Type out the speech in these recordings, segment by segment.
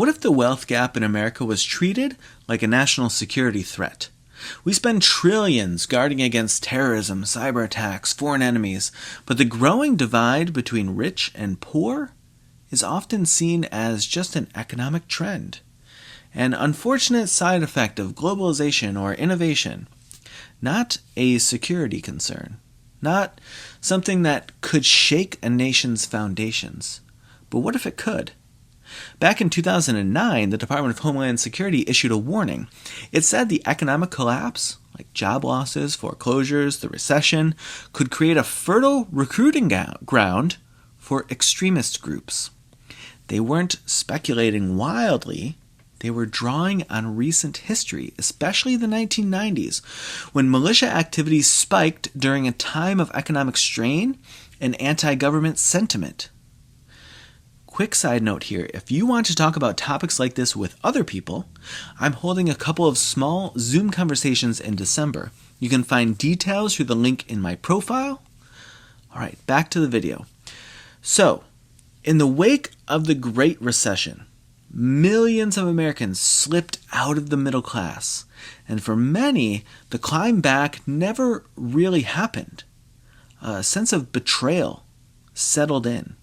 What if the wealth gap in America was treated like a national security threat? We spend trillions guarding against terrorism, cyberattacks, foreign enemies, but the growing divide between rich and poor is often seen as just an economic trend, an unfortunate side effect of globalization or innovation, not a security concern, not something that could shake a nation's foundations. But what if it could? Back in 2009, the Department of Homeland Security issued a warning. It said the economic collapse, like job losses, foreclosures, the recession, could create a fertile recruiting ground for extremist groups. They weren't speculating wildly. They were drawing on recent history, especially the 1990s, when militia activities spiked during a time of economic strain and anti-government sentiment. Quick side note here, if you want to talk about topics like this with other people, I'm holding a couple of small Zoom conversations in December. You can find details through the link in my profile. All right, back to the video. So, in the wake of the Great Recession, millions of Americans slipped out of the middle class, and for many, the climb back never really happened. A sense of betrayal settled in.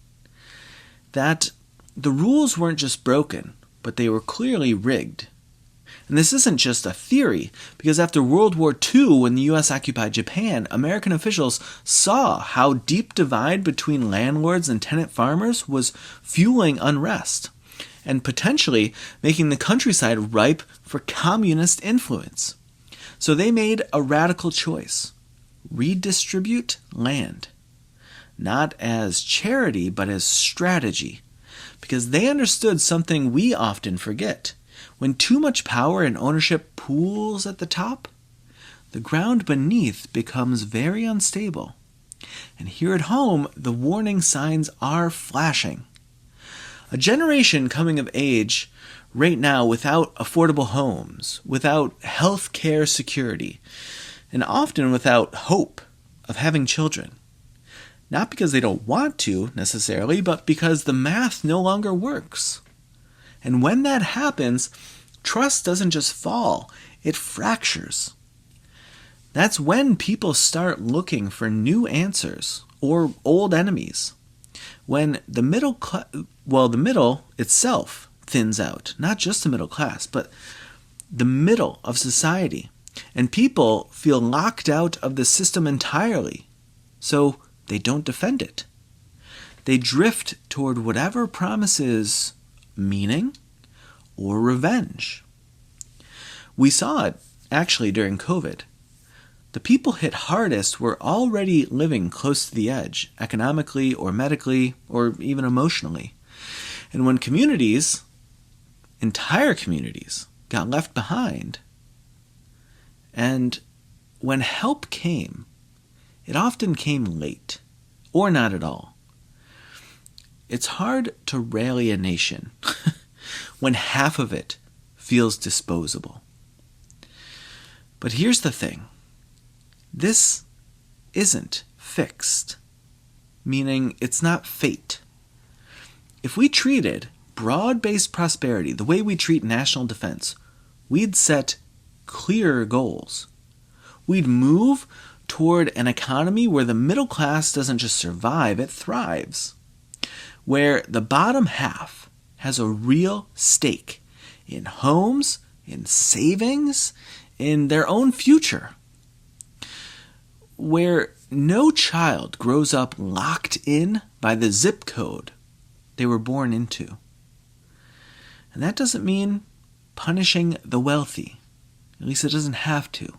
That the rules weren't just broken, but they were clearly rigged. And this isn't just a theory, because after World War II, when the U.S. occupied Japan, American officials saw how deep divide between landlords and tenant farmers was fueling unrest, and potentially making the countryside ripe for communist influence. So they made a radical choice: redistribute land. Not as charity, but as strategy, because they understood something we often forget. When too much power and ownership pools at the top, the ground beneath becomes very unstable. And here at home, the warning signs are flashing. A generation coming of age right now without affordable homes, without health care security, and often without hope of having children. Not because they don't want to, necessarily, but because the math no longer works. And when that happens, trust doesn't just fall, it fractures. That's when people start looking for new answers, or old enemies. When the the middle itself thins out. Not just the middle class, but the middle of society. And people feel locked out of the system entirely. So they don't defend it. They drift toward whatever promises meaning or revenge. We saw it actually during COVID. The people hit hardest were already living close to the edge, economically or medically or even emotionally. And when communities, entire communities, got left behind, and when help came, it often came late, or not at all. It's hard to rally a nation when half of it feels disposable. But here's the thing. This isn't fixed, meaning it's not fate. If we treated broad-based prosperity the way we treat national defense, we'd set clearer goals. We'd move toward an economy where the middle class doesn't just survive, it thrives. Where the bottom half has a real stake in homes, in savings, in their own future. Where no child grows up locked in by the zip code they were born into. And that doesn't mean punishing the wealthy. At least it doesn't have to.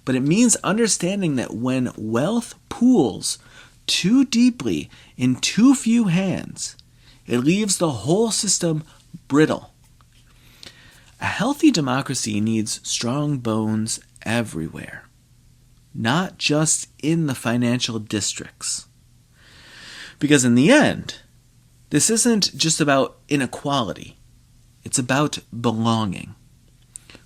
But it means understanding that when wealth pools too deeply in too few hands, it leaves the whole system brittle. A healthy democracy needs strong bones everywhere, not just in the financial districts. Because in the end, this isn't just about inequality. It's about belonging.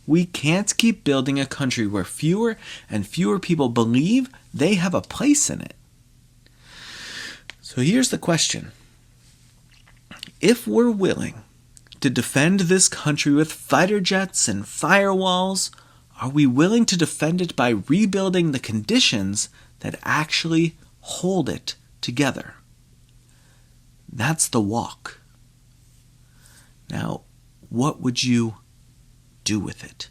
We can't keep building a country where fewer and fewer people believe they have a place in it. So here's the question. If we're willing to defend this country with fighter jets and firewalls? Are we willing to defend it by rebuilding the conditions that actually hold it together? That's the walk. Now, what would you do with it?